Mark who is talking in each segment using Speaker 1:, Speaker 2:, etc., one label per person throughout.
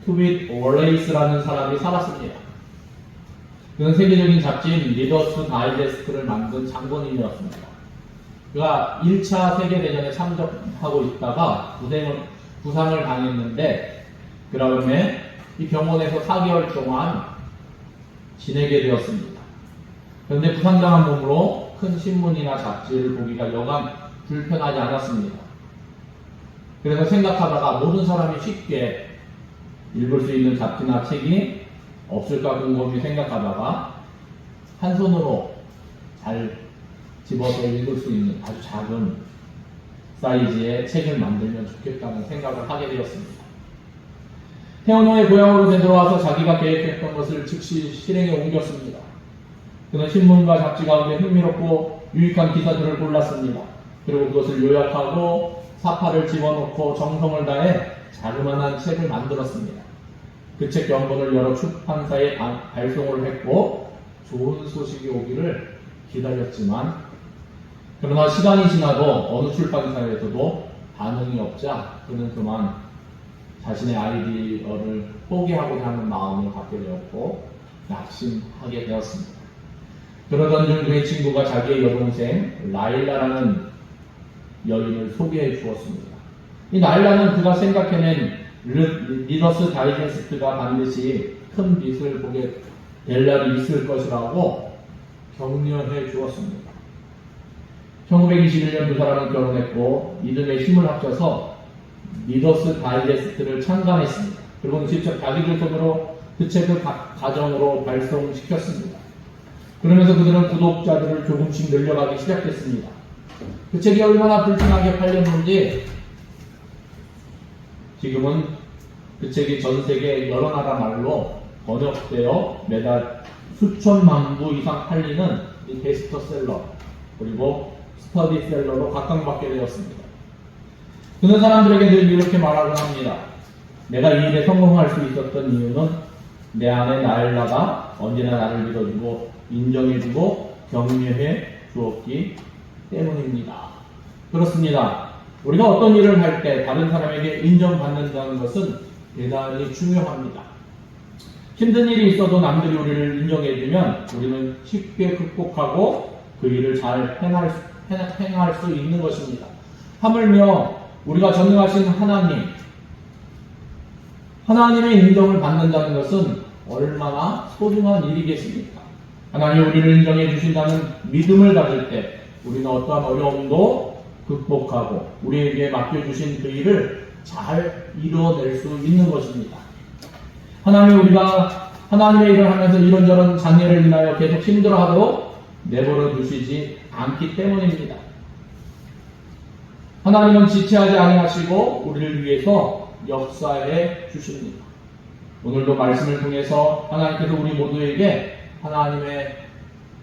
Speaker 1: 투빗 월레이스라는 사람이 살았습니다. 그는 세계적인 잡지인 리더스 다이제스트를 만든 장본인이었습니다. 그가 1차 세계대전에 참전하고 있다가 부상을 당했는데 그다음에 이 병원에서 4개월 동안 지내게 되었습니다. 그런데 부상당한 몸으로 큰 신문이나 잡지를 보기가 여간 불편하지 않았습니다. 그래서 생각하다가 모든 사람이 쉽게 읽을 수 있는 잡지나 책이 없을까 곰곰이 생각하다가 한 손으로 잘 집어서 읽을 수 있는 아주 작은 사이즈의 책을 만들면 좋겠다는 생각을 하게 되었습니다. 태어난 후에 고향으로 되돌아와서 자기가 계획했던 것을 즉시 실행에 옮겼습니다. 그는 신문과 잡지 가운데 흥미롭고 유익한 기사들을 골랐습니다. 그리고 그것을 요약하고 사파를 집어넣고 정성을 다해 자그마한 책을 만들었습니다. 그 책 연본을 여러 출판사에 발송을 했고 좋은 소식이 오기를 기다렸지만 그러나 시간이 지나도 어느 출판사에서도 반응이 없자 그는 그만 자신의 아이디어를 포기하고자 하는 마음을 갖게 되었고 낙심하게 되었습니다. 그러던 중 그의 친구가 자기의 여동생 라일라라는 여인을 소개해 주었습니다. 이 라일라는 그가 생각해낸 리더스 다이제스트가 반드시 큰 빛을 보게 될 날이 있을 것이라고 격려해 주었습니다. 1921년 두 사람은 결혼했고 이듬해 힘을 합쳐서 리더스 다이제스트를 창간했습니다. 그리고는 직접 자기들 손으로 그 책을 가정으로 발송시켰습니다. 그러면서 그들은 구독자들을 조금씩 늘려가기 시작했습니다. 그 책이 얼마나 불티나게 팔렸는지 지금은 그 책이 전 세계 여러 나라 말로 번역되어 매달 수천만 부 이상 팔리는 이 베스트셀러 그리고 스터디셀러로 각광받게 되었습니다. 그는 사람들에게 늘 이렇게 말하곤 합니다. 내가 이 일에 성공할 수 있었던 이유는 내 아내 나엘라가 언제나 나를 믿어주고 인정해주고 격려해 주었기 때문입니다. 그렇습니다. 우리가 어떤 일을 할 때 다른 사람에게 인정받는다는 것은 대단히 중요합니다. 힘든 일이 있어도 남들이 우리를 인정해주면 우리는 쉽게 극복하고 그 일을 잘 행할 수 있는 것입니다. 하물며 우리가 전능하신 하나님의 인정을 받는다는 것은 얼마나 소중한 일이겠습니까? 하나님이 우리를 인정해 주신다는 믿음을 가질 때 우리는 어떠한 어려움도 극복하고 우리에게 맡겨주신 그 일을 잘 이루어낼 수 있는 것입니다. 우리가 하나님의 일을 하면서 이런저런 장애를 인하여 계속 힘들어하도록 내버려 두시지 않기 때문입니다. 하나님은 지체하지 아니하시고 우리를 위해서 역사해 주십니다. 오늘도 말씀을 통해서 하나님께서 우리 모두에게 하나님의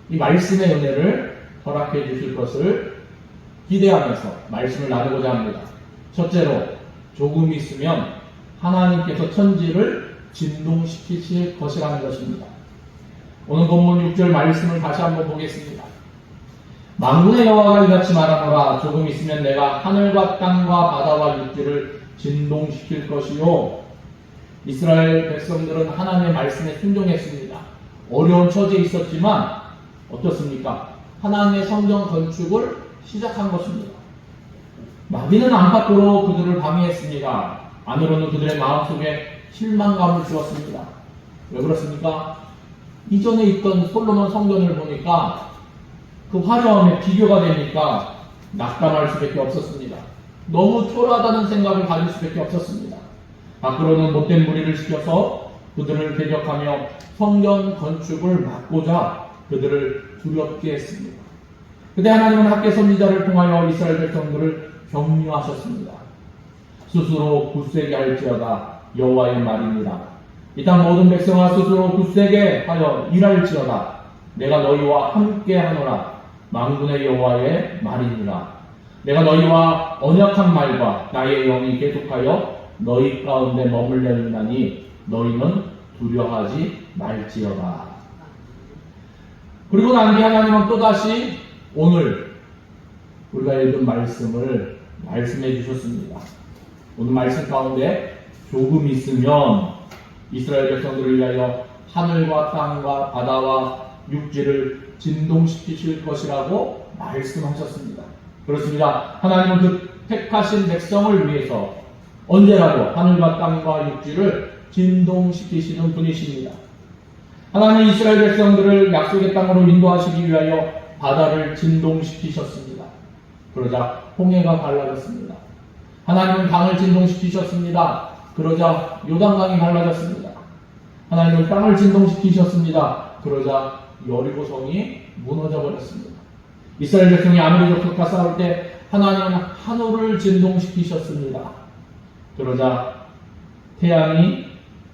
Speaker 1: 이 말씀의 은혜를 허락해 주실 것을 기대하면서 말씀을 나누고자 합니다. 첫째로 조금 있으면 하나님께서 천지를 진동시키실 것이라는 것입니다. 오늘 본문 6절 말씀을 다시 한번 보겠습니다. 만군의 여호와가 이같이 말하노라. 조금 있으면 내가 하늘과 땅과 바다와 육지를 진동시킬 것이요. 이스라엘 백성들은 하나님의 말씀에 순종했습니다. 어려운 처지에 있었지만 어떻습니까? 하나님의 성전 건축을 시작한 것입니다. 마귀는 안팎으로 그들을 방해했습니다. 안으로는 그들의 마음속에 실망감을 주었습니다. 왜 그렇습니까? 이전에 있던 솔로몬 성전을 보니까 그 화려함에 비교가 되니까 낙담할 수밖에 없었습니다. 너무 초라하다는 생각을 가질 수밖에 없었습니다. 밖으로는 못된 무리를 시켜서 그들을 대적하며 성전 건축을 막고자 그들을 두렵게 했습니다. 그때 하나님은 학개 선지자를 통하여 이스라엘 백성들을 격려하셨습니다. 스스로 굳세게 할지어다 여호와의 말입니다. 이 땅 모든 백성아 스스로 굳세게 하여 일할지어다 내가 너희와 함께 하노라. 만군의 여호와의 말이니라. 내가 너희와 언약한 말과 나의 영이 계속하여 너희 가운데 머물려 있나니 너희는 두려워하지 말지어다. 그리고 난 뒤 하나님은 또다시 오늘 우리가 읽은 말씀을 말씀해 주셨습니다. 오늘 말씀 가운데 조금 있으면 이스라엘 백성들을 위하여 하늘과 땅과 바다와 육지를 진동시키실 것이라고 말씀하셨습니다. 그렇습니다. 하나님은 그 택하신 백성을 위해서 언제라도 하늘과 땅과 육지를 진동시키시는 분이십니다. 하나님 이스라엘 백성들을 약속의 땅으로 인도하시기 위하여 바다를 진동시키셨습니다. 그러자 홍해가 갈라졌습니다. 하나님은 강을 진동시키셨습니다. 그러자 요단강이 갈라졌습니다. 하나님은 땅을 진동시키셨습니다. 그러자 여리고성이 무너져 버렸습니다. 이스라엘 백성이 아무리 적과 싸울 때 하나님은 하늘을 진동시키셨습니다. 그러자 태양이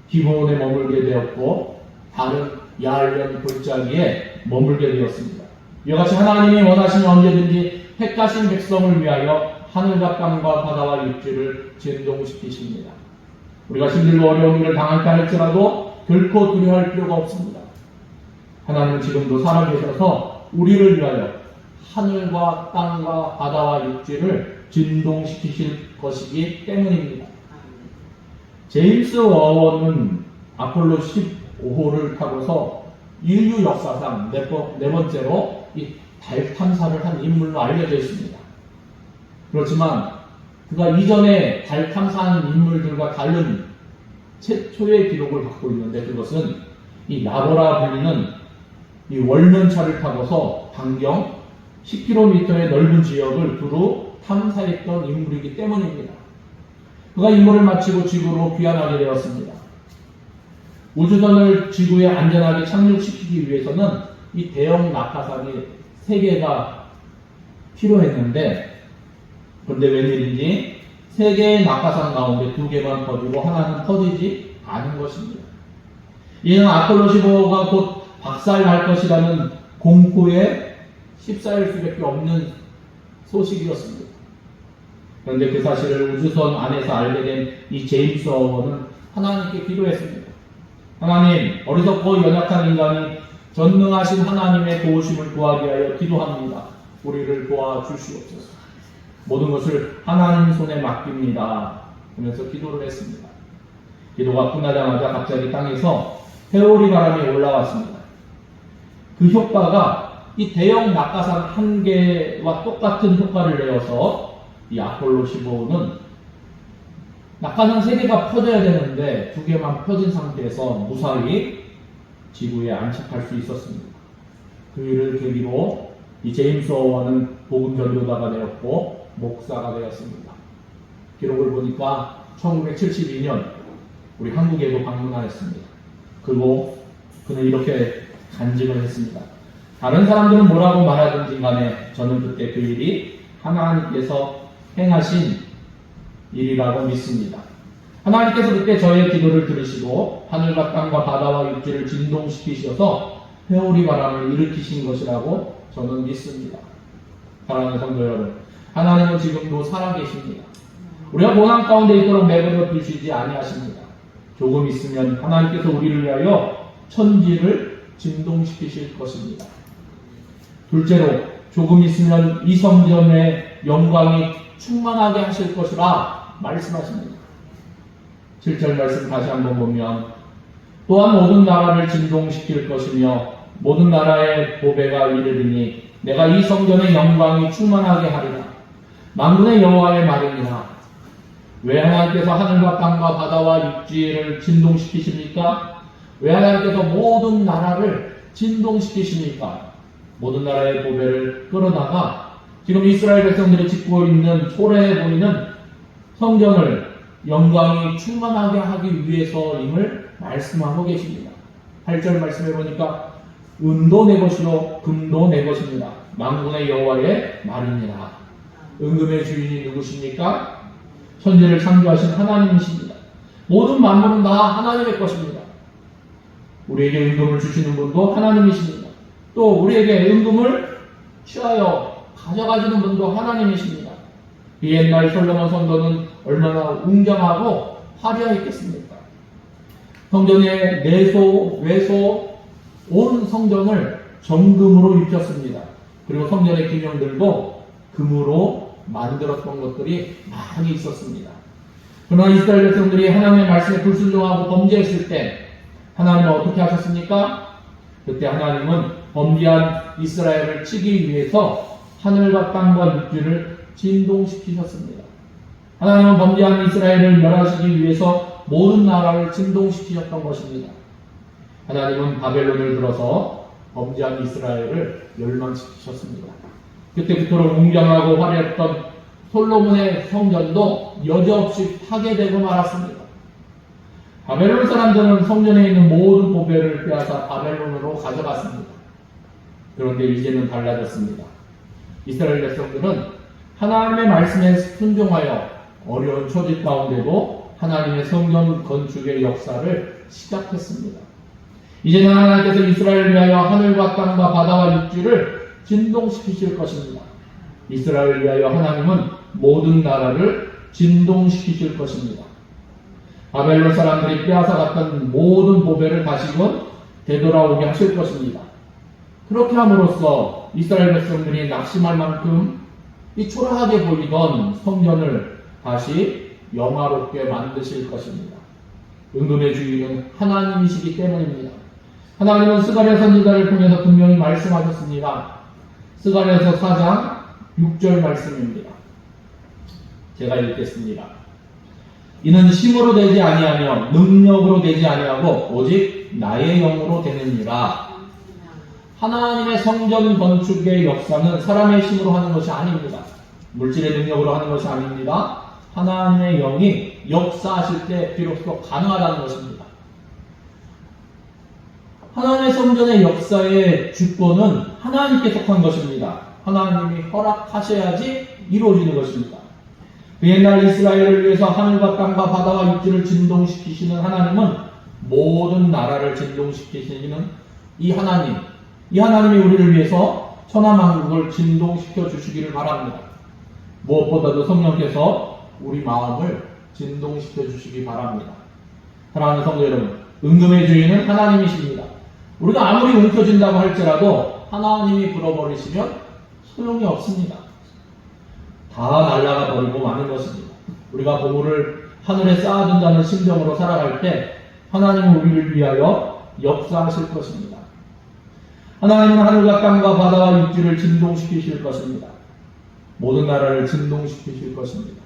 Speaker 1: 기본에 머물게 되었고 다른 야알련 골짜기에 머물게 되었습니다. 이와 같이 하나님이 원하시면 언제든지 택하신 백성을 위하여 하늘과 땅과 바다와 육지를 진동시키십니다. 우리가 힘들고 어려운 일을 당할까 할지라도 결코 두려워할 필요가 없습니다. 하나님은 지금도 살아계셔서 우리를 위하여 하늘과 땅과 바다와 육지를 진동시키실 것이기 때문입니다. 제임스 워원은 아폴로 15호를 타고서 인류 역사상 네 번째로 이 달 탐사를 한 인물로 알려져 있습니다. 그렇지만 그가 이전에 달 탐사한 인물들과 다른 최초의 기록을 갖고 있는데 그것은 이 나보라 불리는 이 월면차를 타고서 반경 10km의 넓은 지역을 두루 탐사했던 인물이기 때문입니다. 그가 임무를 마치고 지구로 귀환하게 되었습니다. 우주선을 지구에 안전하게 착륙시키기 위해서는 이 대형 낙하산이 3개가 필요했는데 그런데 웬일인지 3개의 낙하산 가운데 2개만 퍼지고 하나는 퍼지지 않은 것입니다. 이는 아폴로 15호가 곧 박살날 것이라는 공포에 휩싸일 수밖에 없는 소식이었습니다. 그런데 그 사실을 우주선 안에서 알게 된 이 제임스 워원은 하나님께 기도했습니다. 하나님, 어리석고 연약한 인간이 전능하신 하나님의 도우심을 구하기 위하여 기도합니다. 우리를 도와주시옵소서. 모든 것을 하나님 손에 맡깁니다. 하면서 기도를 했습니다. 기도가 끝나자마자 갑자기 땅에서 회오리 바람이 올라왔습니다. 그 효과가 이 대형 낙하산 1개와 똑같은 효과를 내어서 이 아폴로 15호는 낙하산 3개가 퍼져야 되는데 2개만 퍼진 상태에서 무사히 지구에 안착할 수 있었습니다. 그 일을 계기로 이 제임스 워원은 복음 전도자가 되었고 목사가 되었습니다. 기록을 보니까 1972년 우리 한국에도 방문하였습니다. 그리고 그는 이렇게 간증을 했습니다. 다른 사람들은 뭐라고 말하든지 간에 저는 그때 그 일이 하나님께서 행하신 일이라고 믿습니다. 하나님께서 그때 저의 기도를 들으시고 하늘과 땅과 바다와 육지를 진동시키셔서 회오리 바람을 일으키신 것이라고 저는 믿습니다. 사랑하는 성도 여러분, 하나님은 지금도 살아계십니다. 우리가 고난 가운데 있도록 내버려 두시지 아니하십니다. 조금 있으면 하나님께서 우리를 위하여 천지를 진동시키실 것입니다. 둘째로, 조금 있으면 이 성전의 영광이 충만하게 하실 것이라 말씀하십니다. 7절 말씀 다시 한번 보면 또한 모든 나라를 진동시킬 것이며 모든 나라의 보배가 이르리니 내가 이 성전의 영광이 충만하게 하리라. 만군의 여호와의 말이니라. 왜 하나님께서 하늘과 땅과 바다와 육지를 진동시키십니까? 왜 하나님께서 모든 나라를 진동시키십니까? 모든 나라의 보배를 끌어다가 지금 이스라엘 백성들이 짓고 있는 초라해 보이는 성전을 영광이 충만하게 하기 위해서임을 말씀하고 계십니다. 8절 말씀해 보니까 은도 내 것이요 금도 내 것입니다. 만군의 여호와의 말이니라. 은금의 주인이 누구십니까? 천지를 창조하신 하나님이십니다. 모든 만물은 다 하나님의 것입니다. 우리에게 은금을 주시는 분도 하나님이십니다. 또 우리에게 은금을 취하여 가져가시는 분도 하나님이십니다. 이 옛날 솔로몬 성전은 얼마나 웅장하고 화려했겠습니까? 성전의 내소, 외소, 온 성전을 정금으로 입혔습니다. 그리고 성전의 기명들도 금으로 만들었던 것들이 많이 있었습니다. 그러나 이스라엘 백성들이 하나님의 말씀에 불순종하고 범죄했을 때 하나님은 어떻게 하셨습니까? 그때 하나님은 범죄한 이스라엘을 치기 위해서 하늘과 땅과 육지를 진동시키셨습니다. 하나님은 범죄한 이스라엘을 멸하시기 위해서 모든 나라를 진동시키셨던 것입니다. 하나님은 바벨론을 들어서 범죄한 이스라엘을 멸망시키셨습니다. 그때 그토록 웅장하고 화려했던 솔로몬의 성전도 여지없이 파괴되고 말았습니다. 바벨론 사람들은 성전에 있는 모든 보배를 빼앗아 바벨론으로 가져갔습니다. 그런데 이제는 달라졌습니다. 이스라엘 백성들은 하나님의 말씀에 순종하여 어려운 처지 가운데도 하나님의 성전 건축의 역사를 시작했습니다. 이제는 하나님께서 이스라엘을 위하여 하늘과 땅과 바다와 육지를 진동시키실 것입니다. 이스라엘을 위하여 하나님은 모든 나라를 진동시키실 것입니다. 바벨론 사람들이 빼앗아갔던 모든 보배를 다시금 되돌아오게 하실 것입니다. 그렇게 함으로써 이스라엘 백성들이 낙심할 만큼 이 초라하게 보이던 성전을 다시 영화롭게 만드실 것입니다. 은금의 주인은 하나님이시기 때문입니다. 하나님은 스가랴 선지자를 통해서 분명히 말씀하셨습니다. 스가랴서 4장 6절 말씀입니다. 제가 읽겠습니다. 이는 힘으로 되지 아니하며 능력으로 되지 아니하고 오직 나의 영으로 되느니라. 하나님의 성전 건축의 역사는 사람의 힘으로 하는 것이 아닙니다. 물질의 능력으로 하는 것이 아닙니다. 하나님의 영이 역사하실 때 비로소 가능하다는 것입니다. 하나님의 성전의 역사의 주권은 하나님께 속한 것입니다. 하나님이 허락하셔야지 이루어지는 것입니다. 그 옛날 이스라엘을 위해서 하늘과 땅과 바다와 육지를 진동시키시는 하나님은 모든 나라를 진동시키시는 이 하나님이 우리를 위해서 천하만국을 진동시켜 주시기를 바랍니다. 무엇보다도 성령께서 우리 마음을 진동시켜 주시기 바랍니다. 사랑하는 성도 여러분, 은금의 주인은 하나님이십니다. 우리가 아무리 움켜쥔다고 할지라도 하나님이 불어버리시면 소용이 없습니다. 다 날아가 버리고 마는 것입니다. 우리가 보물을 하늘에 쌓아둔다는 심정으로 살아갈 때 하나님은 우리를 위하여 역사하실 것입니다. 하나님은 하늘과 땅과 바다와 육지를 진동시키실 것입니다. 모든 나라를 진동시키실 것입니다.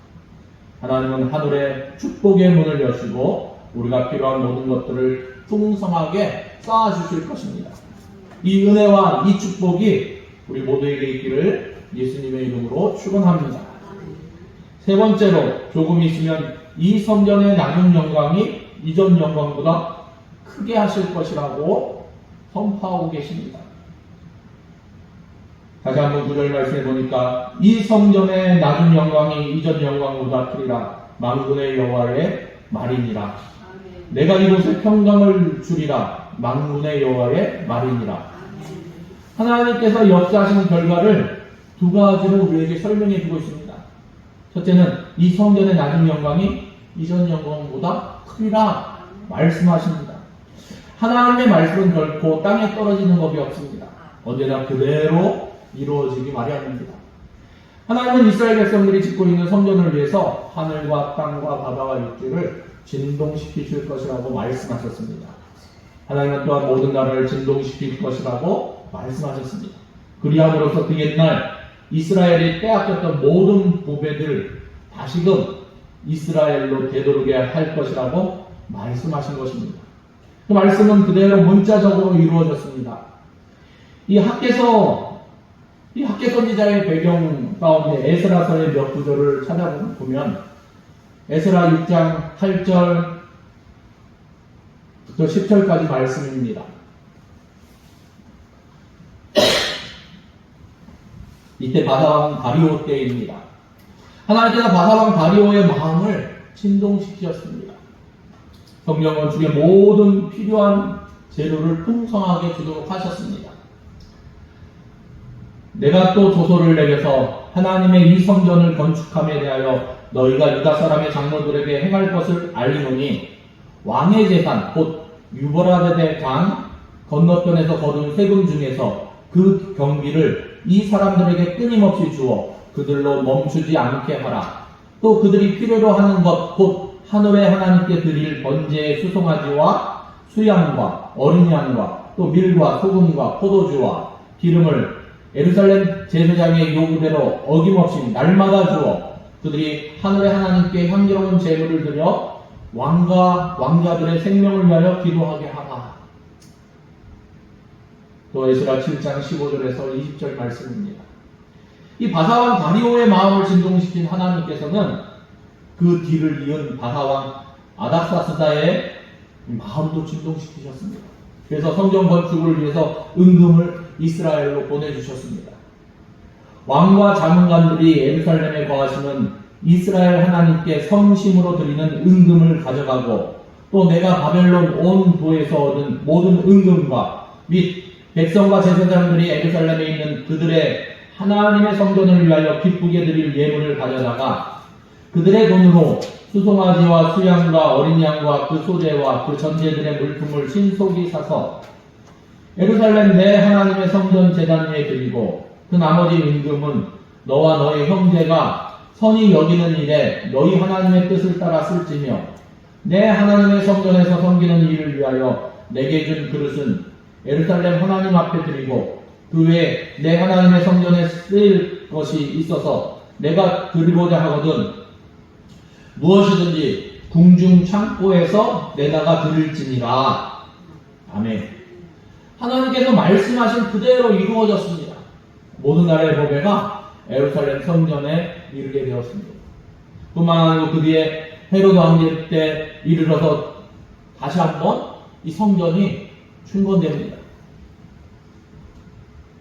Speaker 1: 하나님은 하늘에 축복의 문을 여시고 우리가 필요한 모든 것들을 풍성하게 쌓아주실 것입니다. 이 은혜와 이 축복이 우리 모두에게 있기를 예수님의 이름으로 축원합니다. 세 번째로, 조금 있으면 이 성전의 나중 영광이 이전 영광보다 크게 하실 것이라고 선포하고 계십니다. 다시 한번 9절 말씀해 보니까 이 성전의 나중 영광이 이전 영광보다 크리라. 만군의 여호와의 말이니라. 내가 이곳에 평강을 주리라. 만군의 여호와의 말이니라. 하나님께서 역사하시는 결과를 두 가지로 우리에게 설명해 주고 있습니다. 첫째는 이 성전의 나중 영광이 이전 영광보다 크리라 말씀하십니다. 하나님의 말씀은 결코 땅에 떨어지는 법이 없습니다. 언제나 그대로 이루어지기 마련입니다. 하나님은 이스라엘 백성들이 짓고 있는 성전을 위해서 하늘과 땅과 바다와 육지를 진동시키실 것이라고 말씀하셨습니다. 하나님은 또한 모든 나라를 진동시킬 것이라고 말씀하셨습니다. 그리함으로써 그 옛날 이스라엘이 빼앗겼던 모든 보배들을 다시금 이스라엘로 되돌게 할 것이라고 말씀하신 것입니다. 그 말씀은 그대로 문자적으로 이루어졌습니다. 이 학개서 선지자의 배경 가운데 에스라서의 몇 구절을 찾아보면 에스라 6장 8절부터 10절까지 말씀입니다. 이때 바사왕 다리오 때입니다. 하나님께서 바사왕 다리오의 마음을 진동시키셨습니다. 성전 건축의 모든 필요한 재료를 풍성하게 주도록 하셨습니다. 내가 또 조소를 내려서 하나님의 이 성전을 건축함에 대하여 너희가 유다 사람의 장로들에게 행할 것을 알리노니 왕의 재산 곧 유브라데 강 건너편에서 거둔 세금 중에서 그 경비를 이 사람들에게 끊임없이 주어 그들로 멈추지 않게 하라. 또 그들이 필요로 하는 것 곧 하늘의 하나님께 드릴 번제의 수송아지와 수양과 어린 양과 또 밀과 소금과 포도주와 기름을 예루살렘 제사장의 요구대로 어김없이 날마다 주어 그들이 하늘의 하나님께 향기로운 제물을 드려 왕과 왕자들의 생명을 위하여 기도하게 하라. 또 에스라 7장 15절에서 20절 말씀입니다. 이 바사왕 다리오의 마음을 진동시킨 하나님께서는 그 뒤를 이은 바사왕 아닥사스다의 마음도 진동시키셨습니다. 그래서 성전 건축을 위해서 은금을 이스라엘로 보내주셨습니다. 왕과 자문관들이 예루살렘에 거하시는 이스라엘 하나님께 성심으로 드리는 은금을 가져가고 또 내가 바벨론 온 도에서 얻은 모든 은금과 및 백성과 제사장들이 예루살렘에 있는 그들의 하나님의 성전을 위하여 기쁘게 드릴 예물을 가져다가 그들의 돈으로 수송아지와 수양과 어린 양과 그 소재와 그 전제들의 물품을 신속히 사서 예루살렘 내 하나님의 성전 제단 위에 드리고 그 나머지 은금은 너와 너의 형제가 선히 여기는 일에 너희 하나님의 뜻을 따라 쓸지며 내 하나님의 성전에서 섬기는 일을 위하여 내게 준 그릇은 예루살렘 하나님 앞에 드리고 그 외에 내 하나님의 성전에 쓰일 것이 있어서 내가 드리고자 하거든 무엇이든지 궁중 창고에서 내다가 드릴지니라. 아멘. 하나님께서 말씀하신 그대로 이루어졌습니다. 모든 나라의 보배가 예루살렘 성전에 이르게 되었습니다. 뿐만 아니고 그 뒤에 헤로드 왕제 때 이르러서 다시 한번 이 성전이 충건됩니다.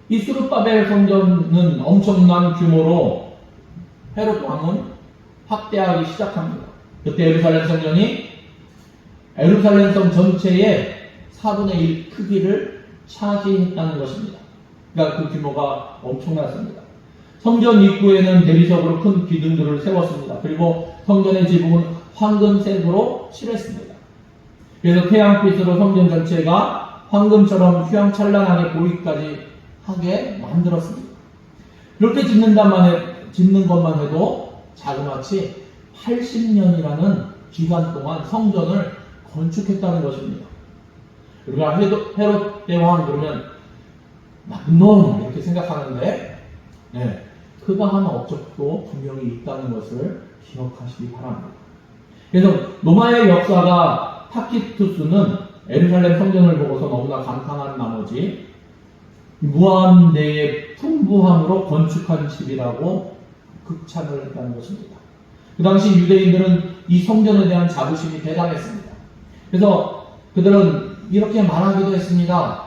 Speaker 1: 이 스룹바벨 성전은 엄청난 규모로 헤롯 왕은 확대하기 시작합니다. 그때 예루살렘 성전이 예루살렘 성 전체의 4분의 1 크기를 차지했다는 것입니다. 그러니까 그 규모가 엄청났습니다. 성전 입구에는 대리석으로 큰 기둥들을 세웠습니다. 그리고 성전의 지붕은 황금색으로 칠했습니다. 그래서 태양빛으로 성전 전체가 황금처럼 휘황찬란하게 보이기까지 하게 만들었습니다. 그렇게 짓는 것만 해도 자그마치 80년이라는 기간 동안 성전을 건축했다는 것입니다. 우리가 헤롯 대왕 그러면 나쁜 놈 이렇게 생각하는데 그가 한 업적도 분명히 있다는 것을 기억하시기 바랍니다. 그래서 로마의 역사가 타키투스는 예루살렘 성전을 보고서 너무나 감탄한 나머지 무한대의 풍부함으로 건축한 집이라고 극찬을 했다는 것입니다. 그 당시 유대인들은 이 성전에 대한 자부심이 대단했습니다. 그래서 그들은 이렇게 말하기도 했습니다.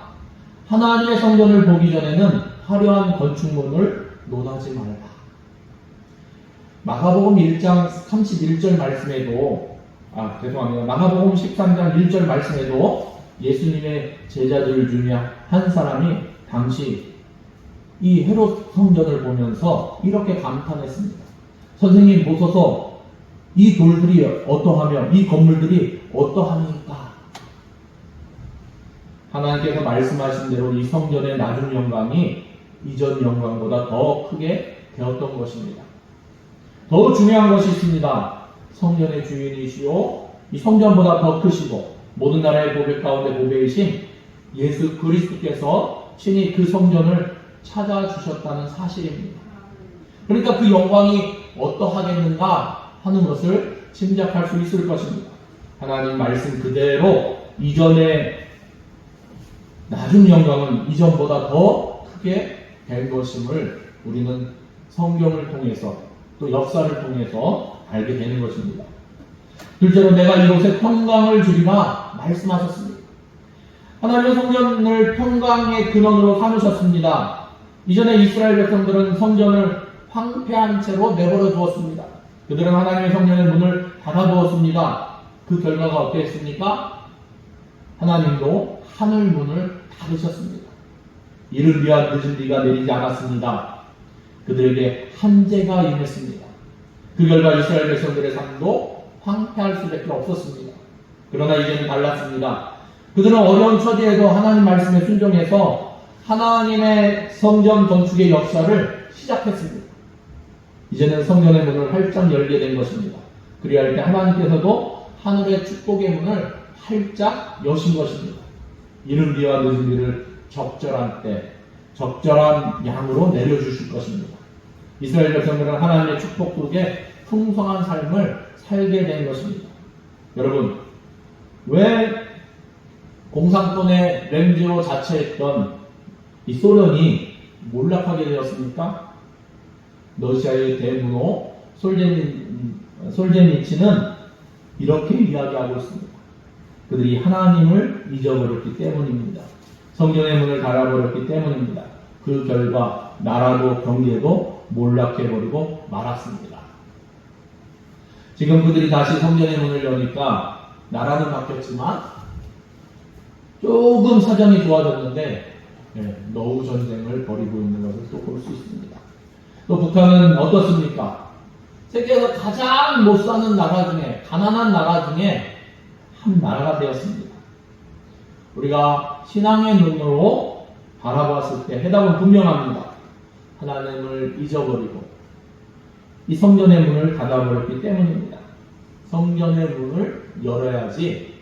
Speaker 1: 하나님의 성전을 보기 전에는 화려한 건축물을 논하지 말라. 마가복음 1장 31절 말씀에도 마가복음 13장 1절 말씀에도 예수님의 제자들 중에 한 사람이 당시 이 헤롯 성전을 보면서 이렇게 감탄했습니다. 선생님 보소서 이 돌들이 어떠하며 이 건물들이 어떠합니까? 하나님께서 말씀하신 대로 이 성전의 나중 영광이 이전 영광보다 더 크게 되었던 것입니다. 더 중요한 것이 있습니다. 성전의 주인이시오 이 성전보다 더 크시고 모든 나라의 보배 가운데 보배이신 예수 그리스도께서 친히 그 성전을 찾아주셨다는 사실입니다. 그러니까 그 영광이 어떠하겠는가 하는 것을 짐작할 수 있을 것입니다. 하나님 말씀 그대로 이전의 나중 영광은 이전보다 더 크게 된 것임을 우리는 성경을 통해서 또 역사를 통해서 알게 되는 것입니다. 둘째로 내가 이곳에 평강을 주리라 말씀하셨습니다. 하나님의 성전을 평강의 근원으로 삼으셨습니다. 이전에 이스라엘 백성들은 성전을 황폐한 채로 내버려 두었습니다. 그들은 하나님의 성전의 문을 닫아두었습니다. 그 결과가 어땠습니까? 하나님도 하늘 문을 닫으셨습니다. 이를 위한 늦은 비가 내리지 않았습니다. 그들에게 한재가 임했습니다. 그 결과 이스라엘 백성들의 삶도 황폐할 수밖에 없었습니다. 그러나 이제는 달랐습니다. 그들은 어려운 처지에도 하나님 말씀에 순종해서 하나님의 성전 건축의 역사를 시작했습니다. 이제는 성전의 문을 활짝 열게 된 것입니다. 그리할 때 하나님께서도 하늘의 축복의 문을 활짝 여신 것입니다. 이른 비와 늦은 비를 적절한 때, 적절한 양으로 내려주실 것입니다. 이스라엘 백성들은 하나님의 축복 속에 풍성한 삶을 살게 된 것입니다. 여러분, 왜 공산권에 렌즈로 자처했던 이 소련이 몰락하게 되었습니까? 러시아의 대문호 솔제니치는 이렇게 이야기하고 있습니다. 그들이 하나님을 잊어버렸기 때문입니다. 성전의 문을 닫아버렸기 때문입니다. 그 결과 나라도 경제도 몰락해버리고 말았습니다. 지금 그들이 다시 성전의 문을 여니까 나라는 바뀌었지만 조금 사정이 좋아졌는데 노후 전쟁을 벌이고 있는 것을 또 볼 수 있습니다. 또 북한은 어떻습니까? 세계에서 가장 못 사는 나라 중에, 가난한 나라 중에 한 나라가 되었습니다. 우리가 신앙의 눈으로 바라봤을 때 해답은 분명합니다. 하나님을 잊어버리고 이 성전의 문을 닫아버렸기 때문입니다. 성전의 문을 열어야지,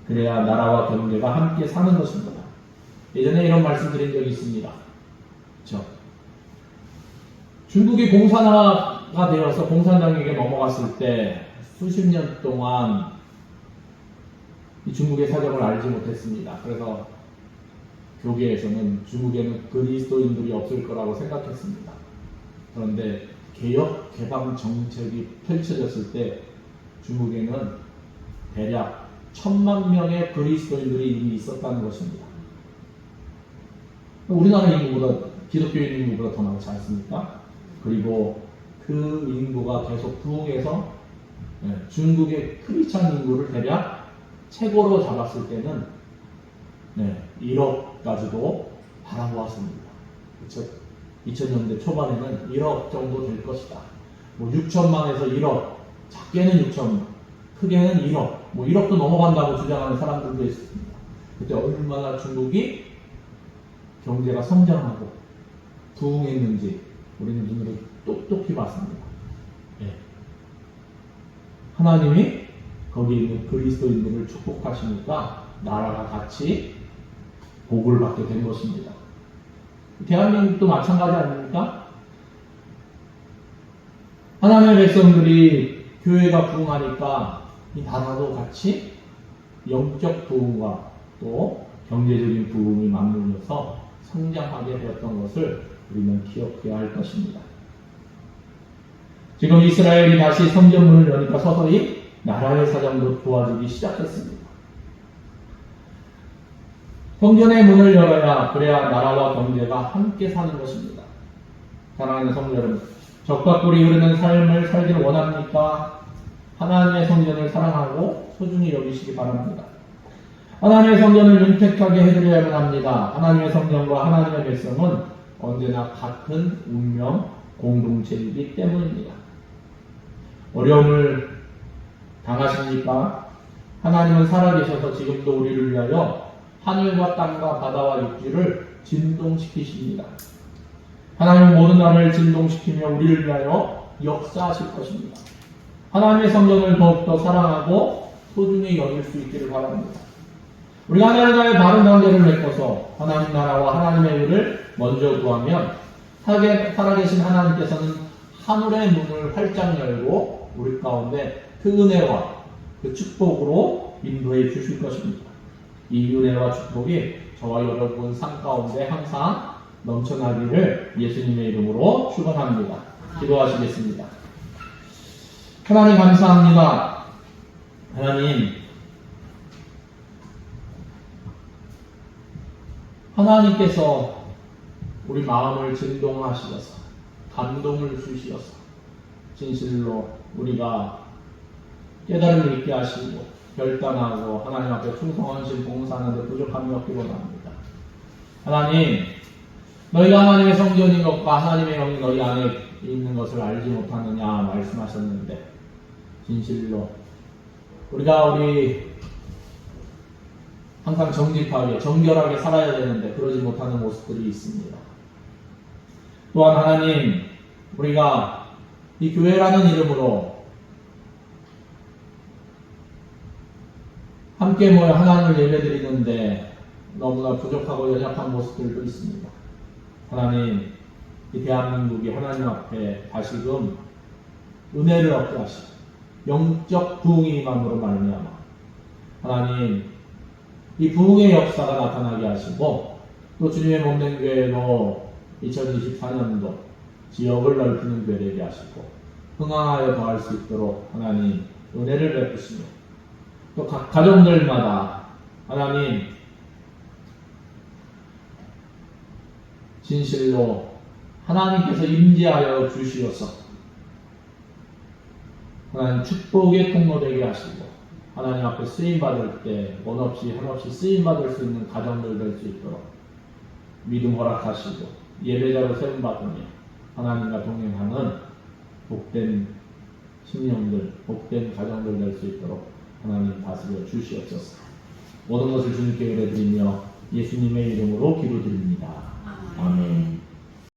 Speaker 1: 그래야 나라와 경제가 함께 사는 것입니다. 예전에 이런 말씀 드린 적이 있습니다. 그렇죠? 중국이 공산화가 되어서 공산당에게 넘어갔을 때 수십 년 동안 이 중국의 사정을 알지 못했습니다. 그래서 교계에서는 중국에는 그리스도인들이 없을 거라고 생각했습니다. 그런데 개혁 개방 정책이 펼쳐졌을 때 중국에는 대략 1000만 명의 그리스도인들이 이미 있었다는 것입니다. 우리나라 인구보다, 기독교인 인구보다 더 많지 않습니까? 그리고 그 인구가 계속 부흥해서 중국의 크리스찬 인구를 대략 최고로 잡았을 때는 1억까지도 바라보았습니다. 2000년대 초반에는 1억 정도 될 것이다. 6천만에서 1억, 작게는 6천만, 크게는 1억, 1억도 넘어간다고 주장하는 사람들도 있습니다. 그때 얼마나 중국이 경제가 성장하고 부흥했는지 우리는 눈으로 똑똑히 봤습니다. 하나님이 거기 있는 그리스도인들을 축복하시니까 나라가 같이 복을 받게 된 것입니다. 대한민국도 마찬가지 아닙니까? 하나님의 백성들이 교회가 부흥하니까 이 나라도 같이 영적 부흥과 또 경제적인 부흥이 맞물려서 성장하게 되었던 것을 우리는 기억해야 할 것입니다. 지금 이스라엘이 다시 성전문을 여니까 서서히 나라의 사정도 좋아지기 시작했습니다. 성전의 문을 열어야, 그래야 나라와 경제가 함께 사는 것입니다. 사랑하는 성도 여러분, 적과 꿀이 흐르는 삶을 살기를 원합니까? 하나님의 성전을 사랑하고 소중히 여기시기 바랍니다. 하나님의 성전을 윤택하게 해드려야만 합니다. 하나님의 성전과 하나님의 백성은 언제나 같은 운명 공동체이기 때문입니다. 어려움을 당하십니까? 하나님은 살아계셔서 지금도 우리를 위하여 하늘과 땅과 바다와 육지를 진동시키십니다. 하나님은 모든 나라를 진동시키며 우리를 위하여 역사하실 것입니다. 하나님의 성전을 더욱더 사랑하고 소중히 여길 수 있기를 바랍니다. 우리가 하나님과의 바른 관계를 맺고서 하나님 나라와 하나님의 의를 먼저 구하면 살아계신 하나님께서는 하늘의 문을 활짝 열고 우리 가운데 그 은혜와 그 축복으로 인도해 주실 것입니다. 이 은혜와 축복이 저와 여러분 삶 가운데 항상 넘쳐나기를 예수님의 이름으로 축원합니다. 기도하시겠습니다. 하나님 감사합니다. 하나님께서 우리 마음을 진동하시어서 감동을 주시어서 진실로 우리가 깨달음을 있게 하시고 결단하고 하나님 앞에 충성하신 봉사하는 데 부족함이 없기 원합니다. 하나님, 너희가 하나님의 성전인 것과 하나님의 영이 너희 안에 있는 것을 알지 못하느냐 말씀하셨는데 진실로 우리가 항상 정직하게 정결하게 살아야 되는데 그러지 못하는 모습들이 있습니다. 또한 하나님, 우리가 이 교회라는 이름으로 함께 모여 하나님을 예배드리는데 너무나 부족하고 연약한 모습들도 있습니다. 하나님, 이 대한민국이 하나님 앞에 다시금 은혜를 얻게 하시고 영적 부흥이 임함으로 말미암아 하나님, 이 부흥의 역사가 나타나게 하시고 또 주님의 몸된 교회로 2024년도 지역을 넓히는 교회 되게 하시고 흥황하여 더할 수 있도록 하나님 은혜를 베푸시며 또 각 가정들마다 하나님 진실로 하나님께서 임재하여 주시어서 하나님 축복의 통로 되게 하시고 하나님 앞에 쓰임받을 때 원 없이 한없이 쓰임받을 수 있는 가정들 될 수 있도록 믿음 허락하시고 예배자로 세움받으며 하나님과 동행하는 복된 심령들, 복된 가정들 될 수 있도록 하나님 다스려 주시옵소서. 모든 것을 주님께 의뢰드리며 예수님의 이름으로 기도드립니다.